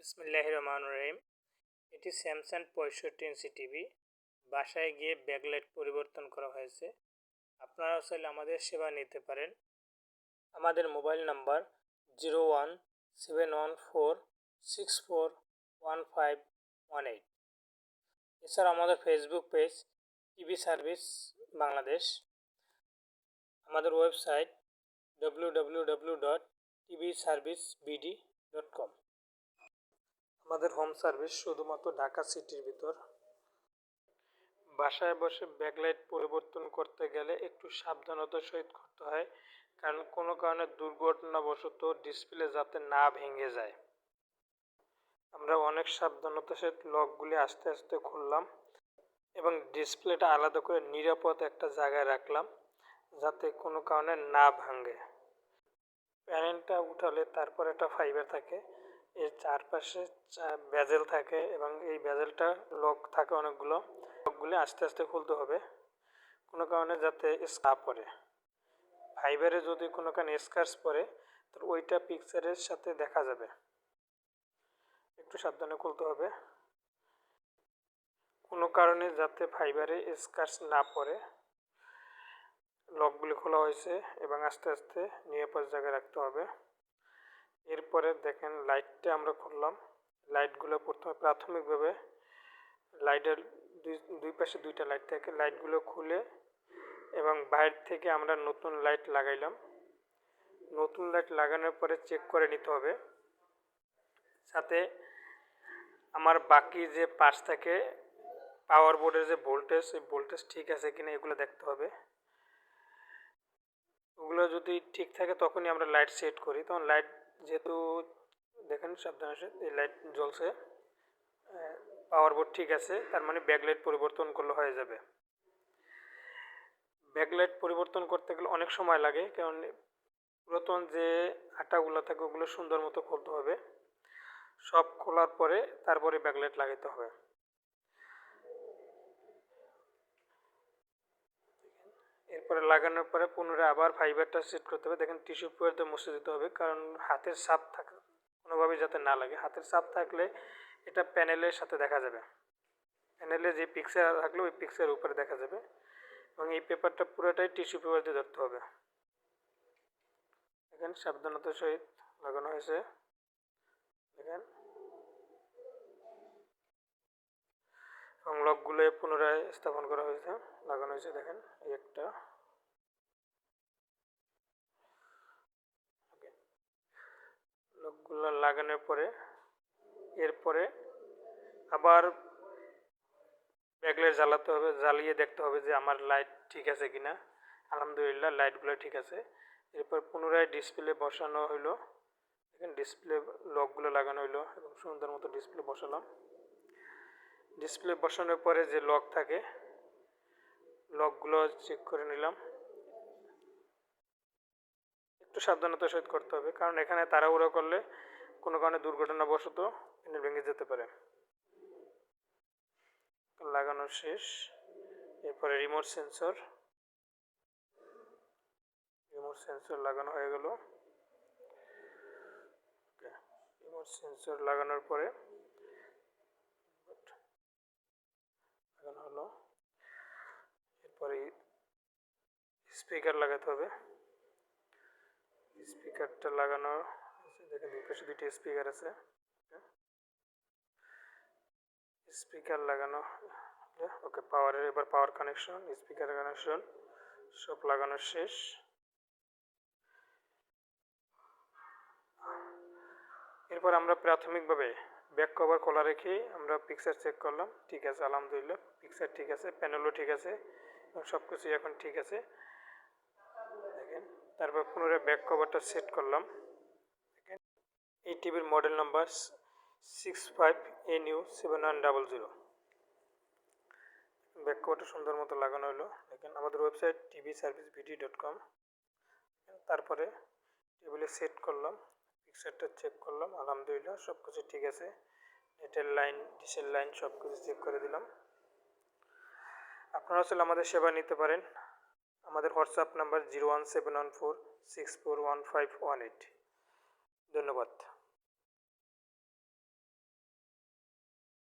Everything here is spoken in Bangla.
বিসমিল্লাহির রহমানির রহিম। এটি স্যামসাং 65 ইঞ্চি টিভি। বাসায় গিয়ে ব্যাকলাইট পরিবর্তন করা হয়েছে। আপনারা চাইলে আমাদের সেবা নিতে পারেন। আমাদের মোবাইল নাম্বার 0171464151 এছাড়া আমাদের Facebook page TV service Bangladesh. আমাদের ওয়েবসাইট www.tvservicebd.com। আমাদের হোম সার্ভিস শুধুমাত্র ঢাকা সিটির ভিতর। বাসায় বসে ব্যাকলাইট পরিবর্তন করতে গেলে একটু সাবধানতার সহিত করতে হয়, কারণ কোনো কারণে দুর্ঘটনাবশত ডিসপ্লে যাতে না ভেঙে যায়। আমরা অনেক সাবধানতার সহিত লকগুলি আস্তে আস্তে খুললাম এবং ডিসপ্লেটা আলাদা করে নিরাপদ একটা জায়গায় রাখলাম যাতে কোনো কারণে না ভাঙে। প্যানেলটা উঠালে তারপর একটা ফাইবার থাকে, এর চারপাশে বেজেল থাকে এবং এই বেজেলটা লক থাকে অনেকগুলো। লকগুলি আস্তে আস্তে খুলতে হবে, কোনো কারণে যাতে স্ক্র্যাচ পড়ে। ফাইবারে যদি কোনো কারণে স্ক্র্যাচ পড়ে তো ওইটা পিকচারের সাথে দেখা যাবে। একটু সাবধানে খুলতে হবে, কোনো কারণে যাতে ফাইবারে স্ক্র্যাচ না পড়ে। লকগুলি খোলা হয়েছে এবং আস্তে আস্তে নিরাপদ জায়গায় রাখতে হবে। এরপরে দেখেন লাইটটা আমরা খুললাম। লাইটগুলো প্রথমে প্রাথমিকভাবে লাইটের দুই পাশে দুইটা লাইট থাকে, লাইটগুলো খুলে এবং বাইরে থেকে আমরা নতুন লাইট লাগাইলাম। নতুন লাইট লাগানোর পরে চেক করে নিতে হবে সাথে আমার বাকি যে পাশ থাকে পাওয়ার বোর্ডের যে ভোল্টেজ, এই ভোল্টেজ ঠিক আছে কিনা এগুলো দেখতে হবে। ওগুলো যদি ঠিক থাকে তখনই আমরা লাইট সেট করি। তখন লাইট যেহেতু দেখেন সাবধানে এই লাইট জ্বলছে, পাওয়ার বোর্ড ঠিক আছে, তার মানে ব্যাকলাইট পরিবর্তন করলে হয়ে যাবে। ব্যাকলাইট পরিবর্তন করতে গেলে অনেক সময় লাগে, কারণ পুরাতন যে আটাগুলো থাকে ওগুলো সুন্দর মতো খুলতে হবে। সব খোলার পরে তারপরে ব্যাকলাইট লাগাতে হবে। এরপরে লাগানোর পরে পুনরায় আবার ফাইবারটা সেট করতে হবে। দেখেন টিস্যু পেপার দিয়ে মুছে দিতে হবে, কারণ হাতের ছাপ থাকে কোনোভাবেই যাতে না লাগে। হাতের ছাপ থাকলে এটা প্যানেলের সাথে দেখা যাবে, প্যানেলে যে পিকচার থাকলে ওই পিকচারের উপরে দেখা যাবে। এবং এই পেপারটা পুরোটাই টিস্যু পেপার দিয়ে ধরতে হবে। দেখেন সাবধানতার সহিত লাগানো হয়েছে। দেখেন এবং লকগুলো পুনরায় স্থাপন করা হয়েছে, লাগানো হয়েছে। দেখেন এই একটা, লকগুলো লাগানোর পরে এরপরে আবার ব্যাকলাইট জ্বালাতে হবে, জ্বালিয়ে দেখতে হবে যে আমার লাইট ঠিক আছে কিনা। আলহামদুলিল্লাহ লাইটগুলো ঠিক আছে। এরপর পুনরায় ডিসপ্লে বসানো হইলো। দেখেন ডিসপ্লে লকগুলো লাগানো হইলো এবং সুন্দর মতো ডিসপ্লে বসালাম। ডিসপ্লে বসানোর পরে যে লক থাকে লকগুলো চেক করে নিলাম। একটু সাবধানতার সহিত করতে হবে, কারণ এখানে তাড়াহুড়ো করলে কোনো কারণে দুর্ঘটনাবশত প্যানেল ভেঙে যেতে পারে। লাগানো শেষ। এরপরে রিমোট সেন্সর লাগানো হয়ে গেল। রিমোট সেন্সর লাগানোর পরে লাগানো হলো। এরপরে স্পিকার লাগাতে হবে। স্পিকারটা লাগানো, দেখেন দুই পাশে দুইটা স্পিকার আছে। স্পিকার লাগানো ওকে, পাওয়ারের এবার পাওয়ার কানেকশন, স্পিকার কানেকশন সব লাগানো শেষ। এরপর আমরা প্রাথমিকভাবে ব্যাক কভার খোলা রেখে আমরা পিকচার চেক করলাম, ঠিক আছে আলহামদুলিল্লাহ পিকচার ঠিক আছে, প্যানেলও ঠিক আছে এবং সব কিছুই এখন ঠিক আছে। দেখেন তারপর পুনরায় ব্যাক কভারটা সেট করলাম। দেখেন এই টিভির মডেল নাম্বার 65NU7100। ব্যাক কভারটা সুন্দর মতো লাগানো হলো। দেখেন আমাদের ওয়েবসাইট tvservicebd.com। তারপরে টেবিলে সেট করলাম, পিকচারটা চেক করলাম, আলহামদুলিল্লাহ সব কিছু ঠিক আছে। নেটের লাইন, ডিশের লাইন সব কিছু চেক করে দিলাম। আপনারা আসলে আমাদের সেবা নিতে পারেন। আমাদের হোয়াটসঅ্যাপ নাম্বার 01714641518। ধন্যবাদ।